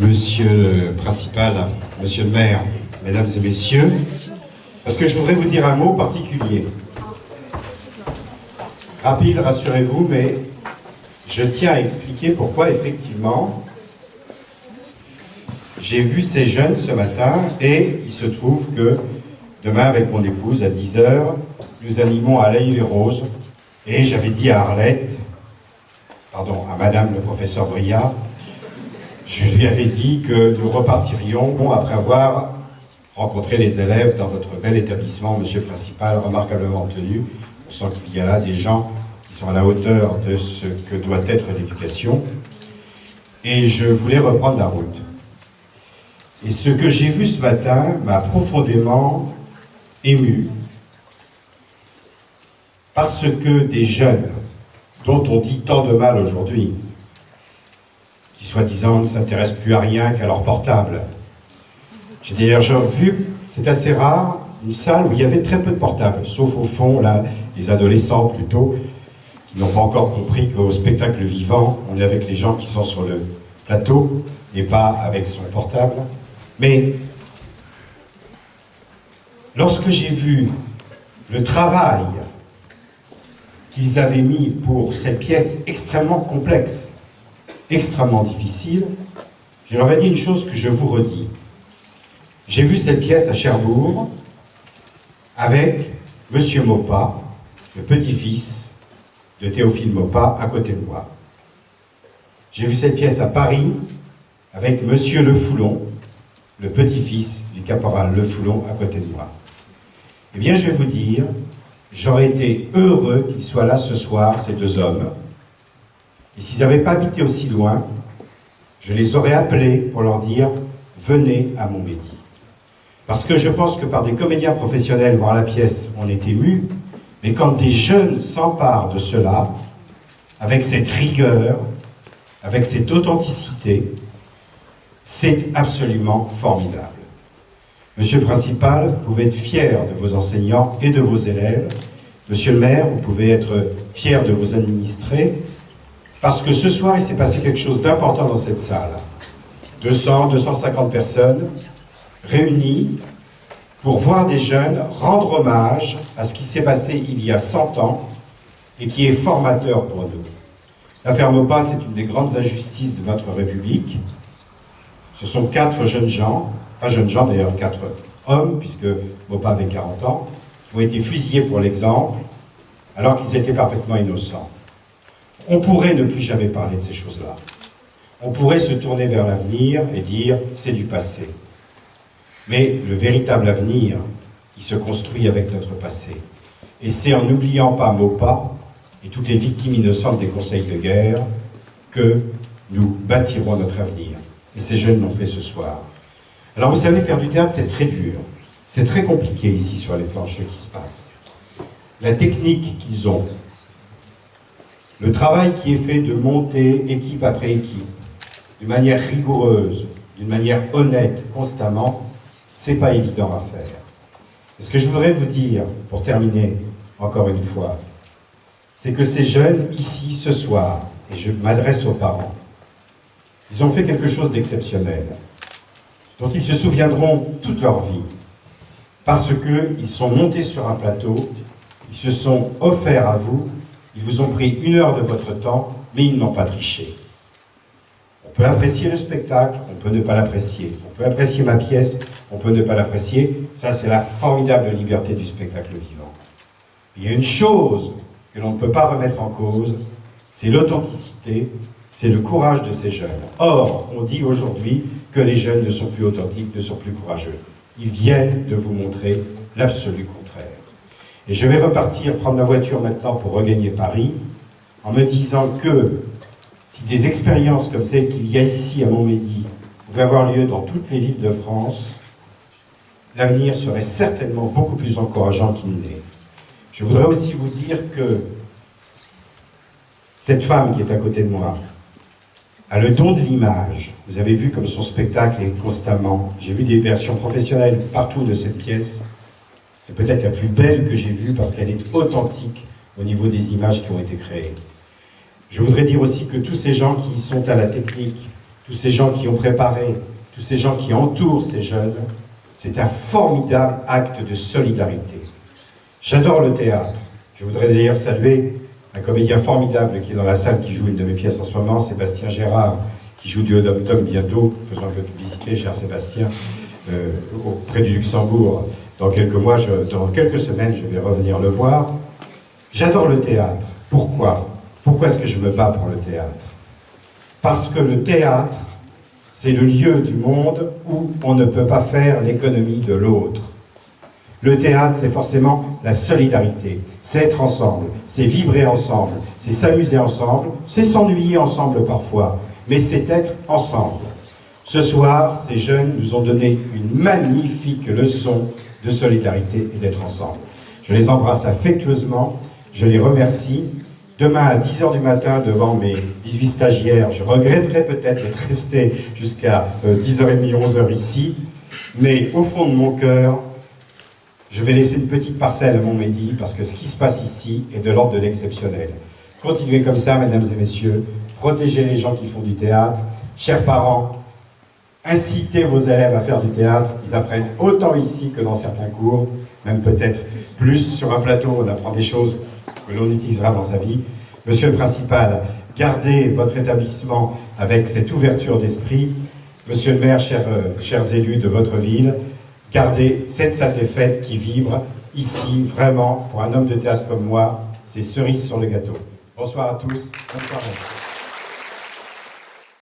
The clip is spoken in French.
Monsieur le principal, monsieur le maire, mesdames et messieurs, parce que je voudrais vous dire un mot particulier. Rapide, rassurez-vous, mais je tiens à expliquer pourquoi, effectivement, j'ai vu ces jeunes ce matin et il se trouve que demain, avec mon épouse, à 10h, nous animons à l'Haye-les-Roses et j'avais dit à Arlette, pardon, à madame le professeur Briard, je lui avais dit que nous repartirions après avoir rencontré les élèves dans votre bel établissement, monsieur le principal, remarquablement tenu. On sent qu'il y a là des gens qui sont à la hauteur de ce que doit être l'éducation. Et je voulais reprendre la route. Et ce que j'ai vu ce matin m'a profondément ému. Parce que des jeunes, dont on dit tant de mal aujourd'hui, qui soi-disant ne s'intéressent plus à rien qu'à leur portable. J'ai d'ailleurs vu, c'est assez rare, une salle où il y avait très peu de portables, sauf au fond, là, les adolescents plutôt, qui n'ont pas encore compris qu'au spectacle vivant, on est avec les gens qui sont sur le plateau, et pas avec son portable. Mais, lorsque j'ai vu le travail qu'ils avaient mis pour cette pièce extrêmement complexe, extrêmement difficile, je leur ai dit une chose que je vous redis. J'ai vu cette pièce à Cherbourg avec Monsieur Maupas, le petit-fils de Théophile Maupas, à côté de moi. J'ai vu cette pièce à Paris avec Monsieur Le Foulon, le petit-fils du caporal Le Foulon, à côté de moi. Eh bien, je vais vous dire, j'aurais été heureux qu'ils soient là ce soir, ces deux hommes. Et s'ils n'avaient pas habité aussi loin, je les aurais appelés pour leur dire « Venez à Montmédy ». Parce que je pense que par des comédiens professionnels, voir la pièce, on est ému, mais quand des jeunes s'emparent de cela, avec cette rigueur, avec cette authenticité, c'est absolument formidable. Monsieur le principal, vous pouvez être fier de vos enseignants et de vos élèves. Monsieur le maire, vous pouvez être fier de vos administrés, parce que ce soir, il s'est passé quelque chose d'important dans cette salle. 200, 250 personnes réunies pour voir des jeunes rendre hommage à ce qui s'est passé il y a 100 ans et qui est formateur pour nous. L'affaire Maupas, c'est une des grandes injustices de notre République. Ce sont 4 jeunes gens, pas jeunes gens d'ailleurs, 4 hommes, puisque Maupas avait 40 ans, qui ont été fusillés pour l'exemple, alors qu'ils étaient parfaitement innocents. On pourrait ne plus jamais parler de ces choses-là. On pourrait se tourner vers l'avenir et dire « c'est du passé ». Mais le véritable avenir, il se construit avec notre passé. Et c'est en n'oubliant pas Maupas et toutes les victimes innocentes des conseils de guerre que nous bâtirons notre avenir. Et ces jeunes l'ont fait ce soir. Alors vous savez, faire du théâtre, c'est très dur. C'est très compliqué ici sur les planches ce qui se passe. La technique qu'ils ont, le travail qui est fait de monter équipe après équipe, d'une manière rigoureuse, d'une manière honnête, constamment, c'est pas évident à faire. Et ce que je voudrais vous dire, pour terminer, encore une fois, c'est que ces jeunes, ici, ce soir, et je m'adresse aux parents, ils ont fait quelque chose d'exceptionnel, dont ils se souviendront toute leur vie, parce qu'ils sont montés sur un plateau, ils se sont offerts à vous, ils vous ont pris 1 heure de votre temps, mais ils n'ont pas triché. On peut apprécier le spectacle, on peut ne pas l'apprécier. On peut apprécier ma pièce, on peut ne pas l'apprécier. Ça, c'est la formidable liberté du spectacle vivant. Il y a une chose que l'on ne peut pas remettre en cause, c'est l'authenticité, c'est le courage de ces jeunes. Or, on dit aujourd'hui que les jeunes ne sont plus authentiques, ne sont plus courageux. Ils viennent de vous montrer l'absolu contraire. Et je vais repartir, prendre ma voiture maintenant pour regagner Paris, en me disant que si des expériences comme celles qu'il y a ici à Montmédy pouvaient avoir lieu dans toutes les villes de France, l'avenir serait certainement beaucoup plus encourageant qu'il n'est. Je voudrais aussi vous dire que cette femme qui est à côté de moi a le don de l'image. Vous avez vu comme son spectacle est constamment. J'ai vu des versions professionnelles partout de cette pièce. C'est peut-être la plus belle que j'ai vue parce qu'elle est authentique au niveau des images qui ont été créées. Je voudrais dire aussi que tous ces gens qui sont à la technique, tous ces gens qui ont préparé, tous ces gens qui entourent ces jeunes, c'est un formidable acte de solidarité. J'adore le théâtre. Je voudrais d'ailleurs saluer un comédien formidable qui est dans la salle, qui joue une de mes pièces en ce moment, Sébastien Gérard, qui joue du Dom bientôt, faisant un peu de publicité, cher Sébastien, auprès du Luxembourg. Dans quelques mois, dans quelques semaines, je vais revenir le voir. J'adore le théâtre. Pourquoi? Pourquoi est-ce que je me bats pour le théâtre? Parce que le théâtre, c'est le lieu du monde où on ne peut pas faire l'économie de l'autre. Le théâtre, c'est forcément la solidarité, c'est être ensemble, c'est vibrer ensemble, c'est s'amuser ensemble, c'est s'ennuyer ensemble parfois, mais c'est être ensemble. Ce soir, ces jeunes nous ont donné une magnifique leçon de solidarité et d'être ensemble. Je les embrasse affectueusement, je les remercie. Demain à 10h du matin, devant mes 18 stagiaires, je regretterai peut-être d'être resté jusqu'à 10h30, 11h ici, mais au fond de mon cœur, je vais laisser une petite parcelle à Montmédy, parce que ce qui se passe ici est de l'ordre de l'exceptionnel. Continuez comme ça, mesdames et messieurs, protégez les gens qui font du théâtre. Chers parents, incitez vos élèves à faire du théâtre, ils apprennent autant ici que dans certains cours, même peut-être plus. Sur un plateau, on apprend des choses que l'on utilisera dans sa vie. Monsieur le principal, gardez votre établissement avec cette ouverture d'esprit. Monsieur le maire, chers élus de votre ville, gardez cette salle des fêtes qui vibre ici, vraiment, pour un homme de théâtre comme moi, c'est cerise sur le gâteau. Bonsoir à tous, bonne soirée.